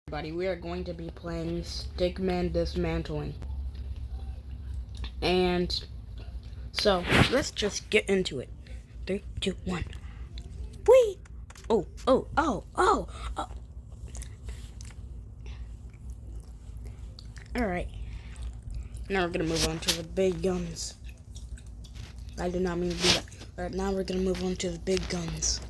Everybody, we are going to be playing Stickman Dismantling. And so, let's just get into it. 3, 2, 1. Whee! Oh. Alright. Now we're gonna move on to the big guns. I did not mean to do that. Alright, now we're gonna move on to the big guns.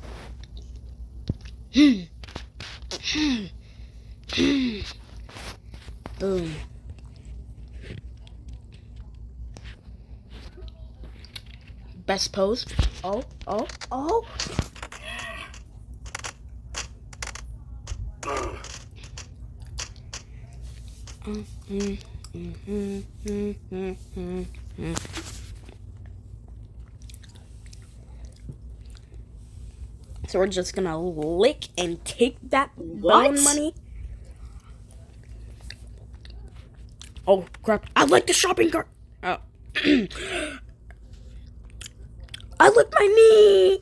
Boom. Best pose. Oh. So we're just gonna lick and take that bone money. Oh crap! I licked the shopping cart. Oh. I licked my knee.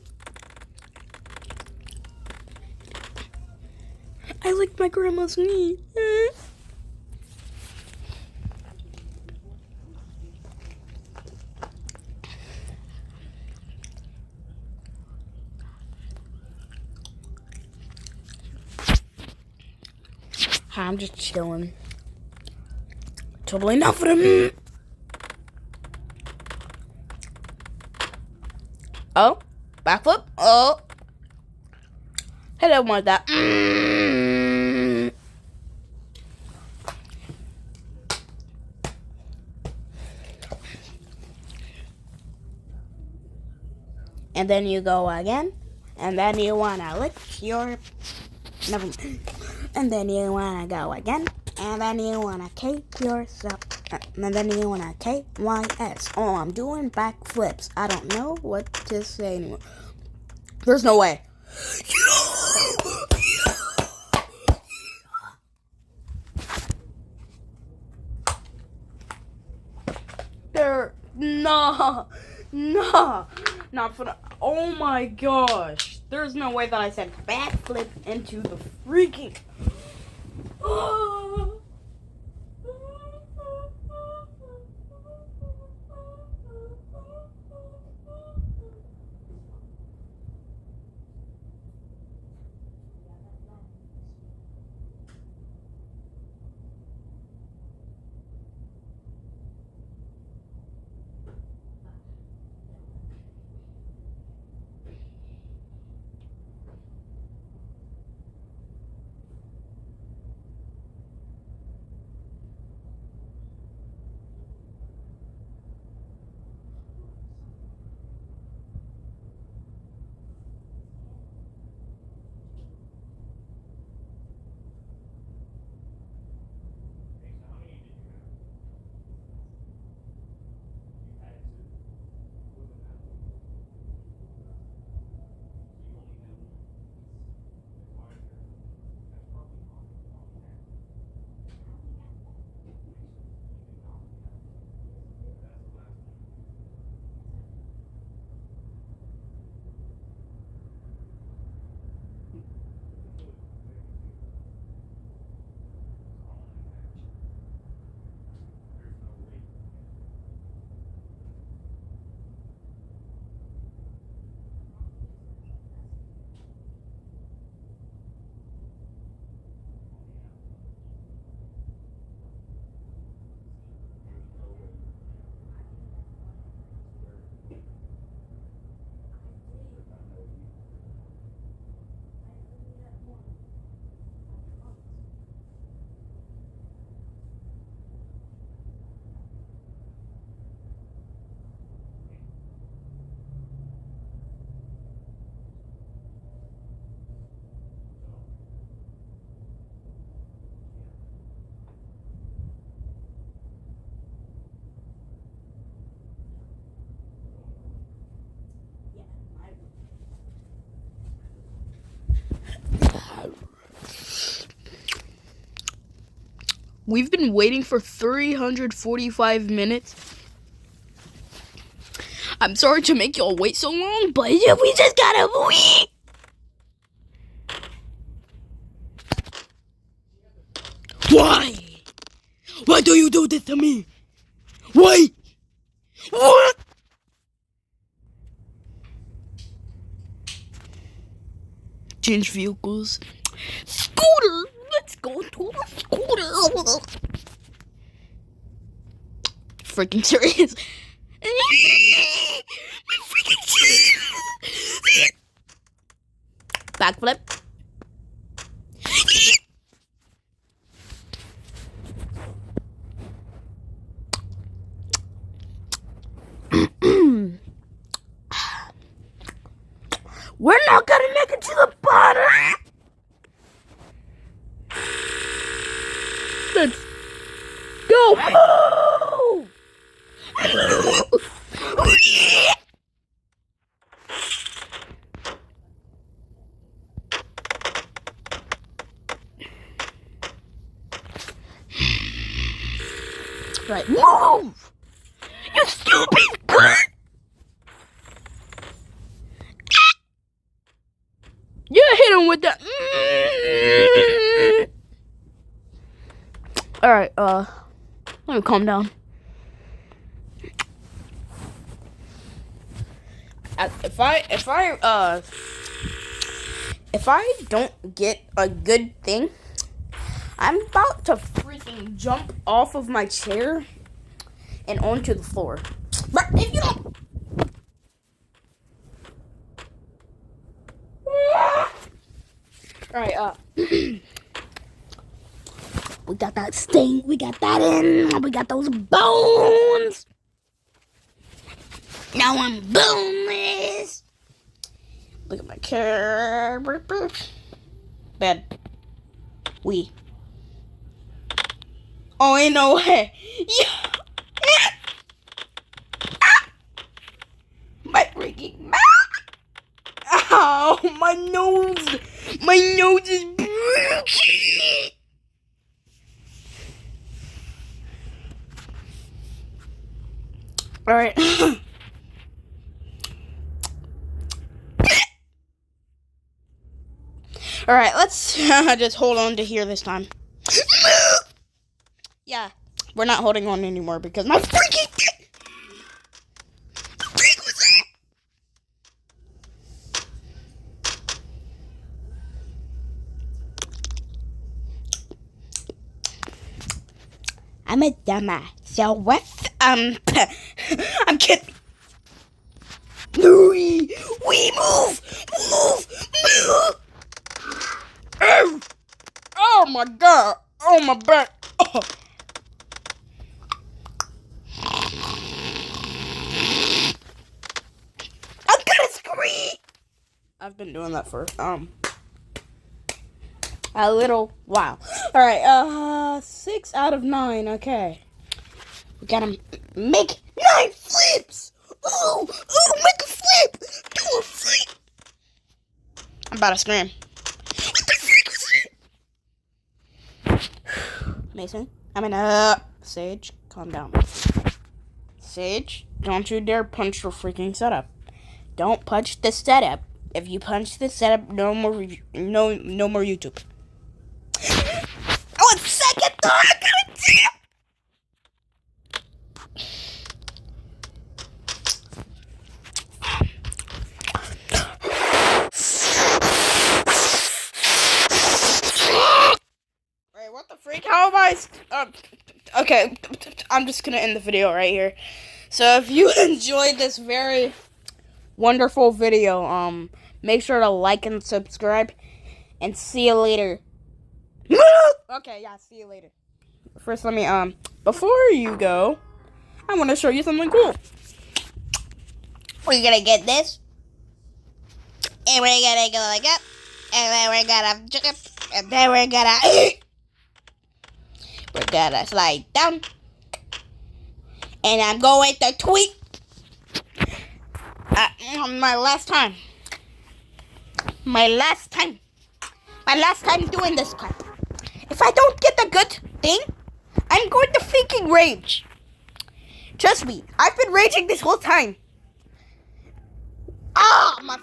I licked my grandma's knee. I'm just chilling. Totally enough for them. Oh, backflip. Oh, hello, want that. And then you go again, and then you wanna lick your. Never mind. And then you wanna go again, and then you wanna cape yourself, and then you wanna KYS. Oh, I'm doing backflips. I don't know what to say anymore. There's no way. Not for the. Oh my gosh. There's no way that I said backflip into the freaking. We've been waiting for 345 minutes. I'm sorry to make y'all wait so long, but we just gotta wait. Why? Why do you do this to me? Why? What? Change vehicles. Scooter! Let's go to a scooter! Freaking serious. My freaking serious. Backflip. We're not gonna make it to the bottom. Let's go. Right, move! You stupid cunt! Yeah, hit him with that. Alright, let me calm down. If I don't get a good thing, I'm about to freaking jump off of my chair and onto the floor. But if you don't... Alright, we got that sting, we got that in, we got those bones. Now I'm boneless. Look at my car. Bed. We. Oh, ain't no way. Yeah. My freaking mouth. Ow, my nose. My nose is broken. All right. All right, let's just hold on to here this time. Yeah, we're not holding on anymore because my freaking was that? I'm a dumbass. So what? I'm kidding. We move. Oh my god. Oh my back. Oh. I'm gonna scream. I've been doing that for a little while. All right, 6 out of 9. Okay, we gotta make 9 flips. Oh, make a flip. Do a flip. I'm about to scream. What the freak was it? Mason, Sage, calm down. Sage, don't you dare punch your freaking setup. Don't punch the setup. If you punch the setup, no more YouTube. 1 second, though, I gotta see it. Wait, what the freak? How am I? Okay, I'm just gonna end the video right here. So if you enjoyed this very wonderful video, make sure to like and subscribe, and see you later. Okay, yeah, see you later. First, let me, before you go, I want to show you something cool. We're gonna get this, and we're gonna go like that, and then we're gonna jump, and then we're gonna slide down, and I'm going to tweet. My last time doing this crap. If I don't get the good thing, I'm going to freaking rage. Trust me, I've been raging this whole time. Ah, my.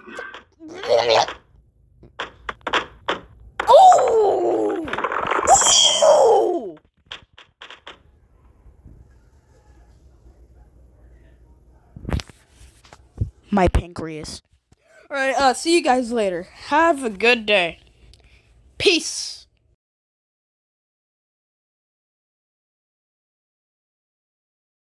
Oh! Oh! my pancreas. Alright, see you guys later. Have a good day. Peace.